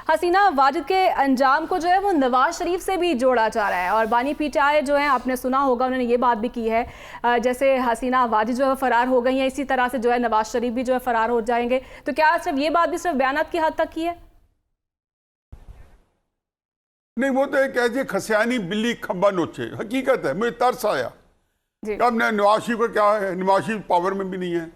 हसीना वाजिद के अंजाम को जो है वो नवाज शरीफ से भी जोड़ा जा रहा है और बानी पीटीआई जो है, आपने सुना होगा, उन्होंने ये बात भी की है जैसे हसीना वाजिद जो है फरार हो गई है, इसी तरह से जो है नवाज शरीफ भी जो है फरार हो जाएंगे। तो क्या सिर्फ ये बात भी सिर्फ बयानात की हद तक की है? नहीं, वो तो एक ऐसी खसियानी बिल्ली खब्बा नोचे हकीकत है। मुझे तरस आया अब नवाज शरीफ का क्या है, नवाज शरीफ पावर में भी नहीं है।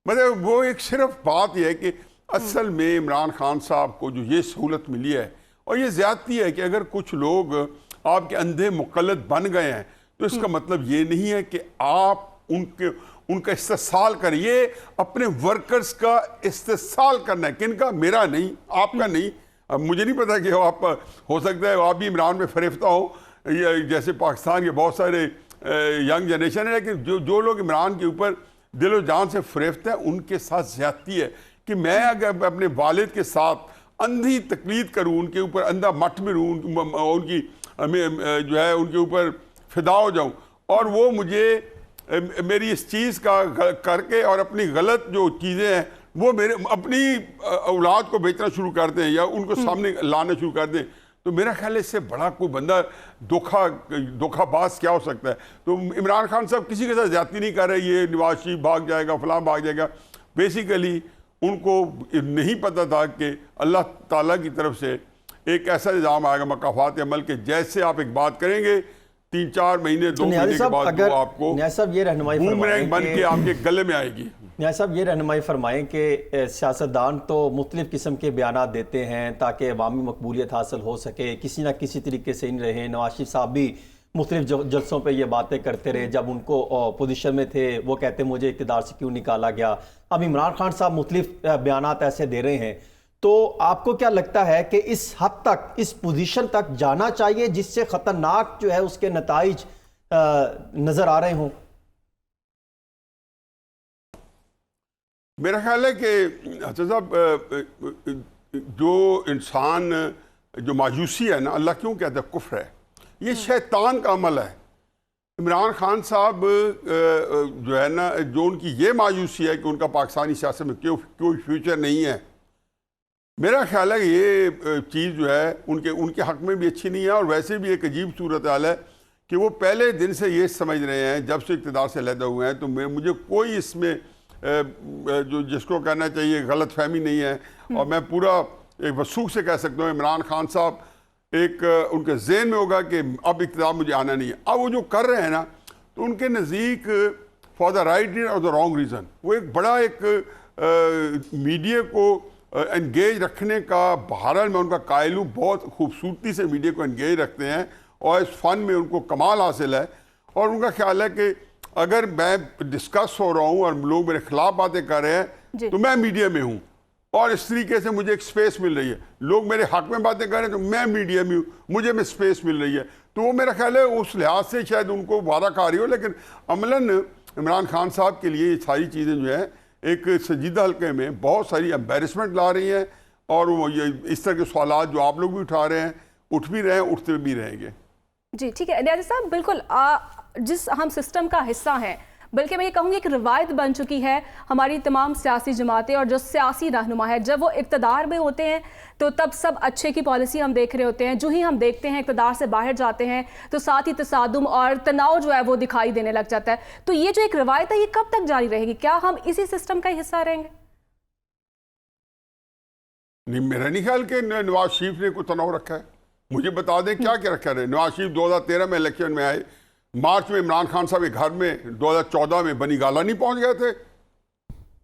मतलब वो एक सिर्फ बात यह है कि असल में इमरान खान साहब को जो ये सहूलत मिली है, और ये ज्यादती है कि अगर कुछ लोग आपके अंधे मुक़ल्लिद बन गए हैं तो इसका मतलब ये नहीं है कि आप उनका इस्तेसाल करें। ये अपने वर्कर्स का इस्तेसाल करना है, किनका? मेरा नहीं, आपका नहीं। अब मुझे नहीं पता कि आप, हो सकता है आप भी इमरान में फरेफ्ता हो, जैसे पाकिस्तान के बहुत सारे यंग जनरेशन है, लेकिन जो लोग इमरान के ऊपर दिलो जान से फरेफ्त है, उनके साथ ज्यादती है कि मैं अगर अपने वालिद के साथ अंधी तकलीद करूँ, उनके ऊपर अंधा मठ में रहूँ, उनकी जो है उनके ऊपर फिदा हो जाऊँ, और वो मुझे मेरी इस चीज़ का करके और अपनी गलत जो चीज़ें हैं वो मेरे अपनी औलाद को बेचना शुरू कर दें या उनको सामने लाना शुरू कर दें, तो मेरा ख्याल है इससे बड़ा कोई बंदा धोखाबाज क्या हो सकता है। तो इमरान खान साहब किसी के साथ ज्यादती नहीं कर रहे, ये नवाज शरीफ भाग जाएगा, फलां भाग जाएगा। बेसिकली उनको नहीं पता था कि अल्लाह ताला की तरफ से एक ऐसा निज़ाम आएगा मकाफात अमल के, जैसे आप एक बात करेंगे 3-4 महीने 2 महीने के बाद वो आपको ये रहनुमाई बन के आपके गले में आएगी। न्याय साहब ये रहनुमाई फरमाएं कि सियासतदान तो मुख्तलिफ़ किस्म के बयानात देते हैं ताकि अवामी मकबूलियत हासिल हो सके, किसी ना किसी तरीके से इन रहे। नवाज शरीफ साहब भी मुख्तलिफ जलसों पे ये बातें करते रहे, जब उनको पोजीशन में थे वो कहते मुझे इक़्तिदार से क्यों निकाला गया। अब इमरान खान साहब मुख्तलिफ बयानात ऐसे दे रहे हैं, तो आपको क्या लगता है कि इस हद तक, इस पोजीशन तक जाना चाहिए जिससे ख़तरनाक जो है उसके नताइज नज़र आ रहे हों? मेरा ख्याल है कि साहब जो इंसान जो मायूसी है ना, अल्लाह क्यों कहता है कुफ्र है, ये शैतान का अमल है। इमरान खान साहब जो है ना, जो उनकी ये मायूसी है कि उनका पाकिस्तानी सियासत में कोई फ्यूचर नहीं है, मेरा ख्याल है कि ये चीज़ जो है उनके हक़ में भी अच्छी नहीं है। और वैसे भी एक अजीब सूरत हाल है कि वो पहले दिन से ये समझ रहे हैं, जब से इक़्तिदार से अलहदा हुए हैं, तो मुझे कोई इसमें जो जिसको कहना चाहिए गलत फहमी नहीं है। और मैं पूरा एक वसूख से कह सकता हूँ, इमरान खान साहब एक उनके जहन में होगा कि अब इक़्तिदार मुझे आना नहीं है। अब वो जो कर रहे हैं ना, तो उनके नज़दीक फॉर द राइट और द रॉन्ग रीज़न वो एक बड़ा एक मीडिया को एंगेज रखने का, बहरहाल मैं उनका कायल हूँ, बहुत खूबसूरती से मीडिया को एंगेज रखते हैं और इस फ़न में उनको कमाल हासिल है। और उनका ख्याल है कि अगर मैं डिस्कस हो रहा हूँ और लोग मेरे खिलाफ बातें कर रहे हैं तो मैं मीडिया में हूँ और इस तरीके से मुझे एक स्पेस मिल रही है। लोग मेरे हक में बातें कर रहे हैं तो मैं मीडिया में हूँ, मुझे में स्पेस मिल रही है। तो वो मेरा ख्याल है उस लिहाज से शायद उनको वादा कारी हो, लेकिन अमलन इमरान खान साहब के लिए ये सारी चीज़ें जो है एक संजीदा हल्के में बहुत सारी एम्बेरसमेंट ला रही हैं। और वो ये इस तरह के सवाल जो आप लोग भी उठा रहे हैं, उठ भी रहे हैं, उठते भी रहेंगे। जी ठीक है न्याज़ी साहब, बिल्कुल जिस हम सिस्टम का हिस्सा हैं, बल्कि मैं ये कहूँगी एक रिवायत बन चुकी है हमारी तमाम सियासी जमातें और जो सियासी रहनुमा है, जब वो इक़्तिदार में होते हैं तो तब सब अच्छे की पॉलिसी हम देख रहे होते हैं। जो ही हम देखते हैं इक़्तिदार से बाहर जाते हैं तो साथ ही तसादुम और तनाव जो है वो दिखाई देने लग जाता है। तो ये जो एक रिवायत है ये कब तक जारी रहेगी? क्या हम इसी सिस्टम का हिस्सा रहेंगे? नहीं, मेरा नहीं ख्याल कि नवाज शरीफ ने कोई तनाव रखा है। मुझे बता दें क्या क्या रखा है। नवाज शरीफ 2013 में इलेक्शन में आए, मार्च में इमरान खान साहब के घर में 2014 में बनी गाला नहीं पहुंच गए थे।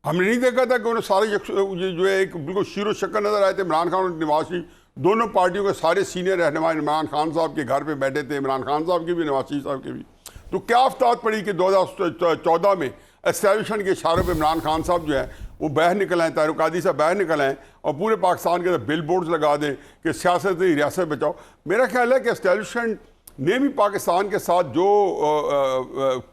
हमने नहीं देखा था कि उन्हें सारे जो है एक बिल्कुल शीरो शक्कर नजर आए थे। इमरान खान और नवाज शरीफ दोनों पार्टियों के सारे सीनियर रहनुमा इमरान खान साहब के घर पे बैठे थे, इमरान खान साहब के भी, नवाज शरीफ साहब के भी। तो क्या आफ्ताब पड़ी कि 2014 में एस्टैब्लिशमेंट के इशारों पर इमरान खान साहब जो है वो बाहर निकल आए, तारुक कादी साहब बाहर निकल आए और पूरे पाकिस्तान के अंदर बिल बोर्ड्स लगा दें कि सियासत रियासत बचाओ। मेरा ख्याल है कि एस्टैब्लिशमेंट ने भी पाकिस्तान के साथ जो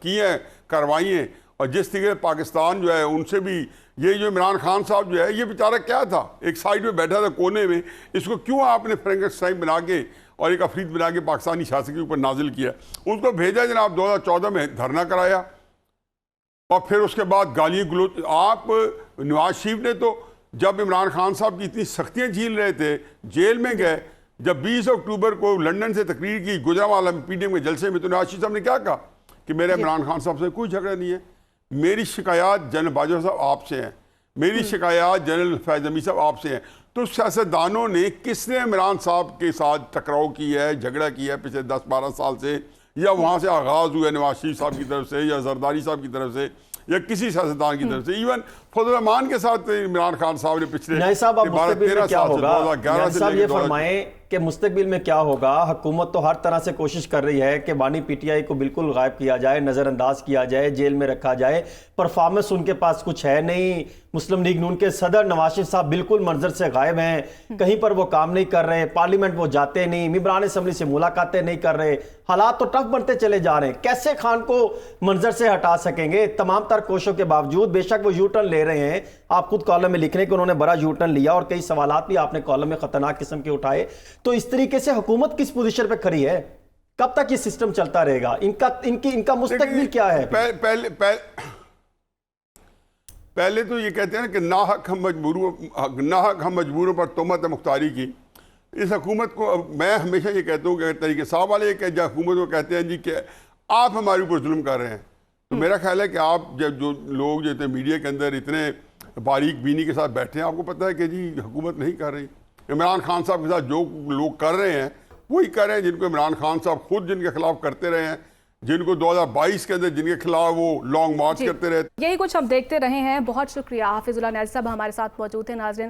किए हैं कार्रवाइयाँ, और जिस तरीके पाकिस्तान जो है उनसे भी, ये जो इमरान खान साहब जो है ये बेचारा क्या था, एक साइड में बैठा था कोने में, इसको क्यों आपने फ्रैंकेनस्टाइन बना के और एक अफरीद बना के पाकिस्तानी सियासत के ऊपर नाजिल किया? उसको भेजा जनाब 2014 में, धरना कराया और फिर उसके बाद गाली गलोच। आप नवाज शरीफ ने तो जब इमरान खान साहब की इतनी सख्तियाँ झील रहे थे, जेल में गए, जब 20 अक्टूबर को लंदन से तकरीर की गुजरांवाला में PTM के जलसे में, तो नवाज शरीफ साहब ने क्या कहा कि मेरा इमरान खान साहब से कोई झगड़ा नहीं है, मेरी शिकायत जनरल बाजवा साहब आपसे हैं, मेरी शिकायत जनरल फैज़ अमीन साहब आपसे हैं। तो सियासतदानों ने किसने इमरान साहब के साथ टकराव किया है, झगड़ा किया है पिछले 10-12 साल से, या वहाँ से आगाज़ हुआ नवाज शरीफ साहब की तरफ से या जरदारी साहब की तरफ से या किसी सियासतदान की तरफ से, इवन फजल रहमान के साथ इमरान खान साहब ने पिछले नहीं साहब, अब मुस्तकबिल में क्या होगा? 2011 साहब ये से फरमाएं कि मुस्तकबिल में क्या होगा? हुकूमत तो हर तरह से कोशिश कर रही है कि बानी PTI को बिल्कुल गायब किया जाए, नज़रअंदाज किया जाए, जेल में रखा जाए। परफॉर्मेंस उनके पास कुछ है नहीं। मुस्लिम लीग नून के सदर नवाज शरीफ साहब बिल्कुल मंजर से गायब हैं, कहीं पर वो काम नहीं कर रहे, पार्लियामेंट वो जाते नहीं, मेंबरान असम्बली से मुलाकातें नहीं कर रहे। हालात तो टफ बनते चले जा रहे हैं। कैसे खान को मंजर से हटा सकेंगे? तमाम तर कोशिशों के बावजूद बेशक वो यूटर्न ले रहे हैं, आप खुद कॉलम में लिख रहे हैं कि उन्होंने बड़ा यूटर्न लिया और कई सवालात भी आपने कॉलम में खतरनाक किस्म के उठाए। तो इस तरीके से हुकूमत किस पोजीशन पे खड़ी है? कब तक ये सिस्टम चलता रहेगा? इनका मुस्तकबिल क्या है? पहले तो ये कहते हैं ना कि नाहक हम मजबूरों पर तोहमत मुख्तारी की। इस हुकूमत को मैं हमेशा ये कहता हूँ कि तरीके साहब वाले हुकूमत को कहते हैं जी कि आप हमारे ऊपर जुल्म कर रहे हैं, तो मेरा ख्याल है कि आप जब जो लोग जो मीडिया के अंदर इतने बारीक बीनी के साथ बैठे हैं, आपको पता है कि जी हुकूमत नहीं कर रही। इमरान खान साहब के साथ जो लोग कर रहे हैं वही कर रहे हैं जिनको इमरान खान साहब खुद जिनके खिलाफ करते रहे हैं, जिनको 2022 के अंदर जिनके खिलाफ वो लॉन्ग मार्च करते रहे। यही कुछ हम देखते रहे हैं। बहुत शुक्रिया हाफिजुल्लाह नाज़िर साहब हमारे साथ मौजूद थे। नाज़रीन,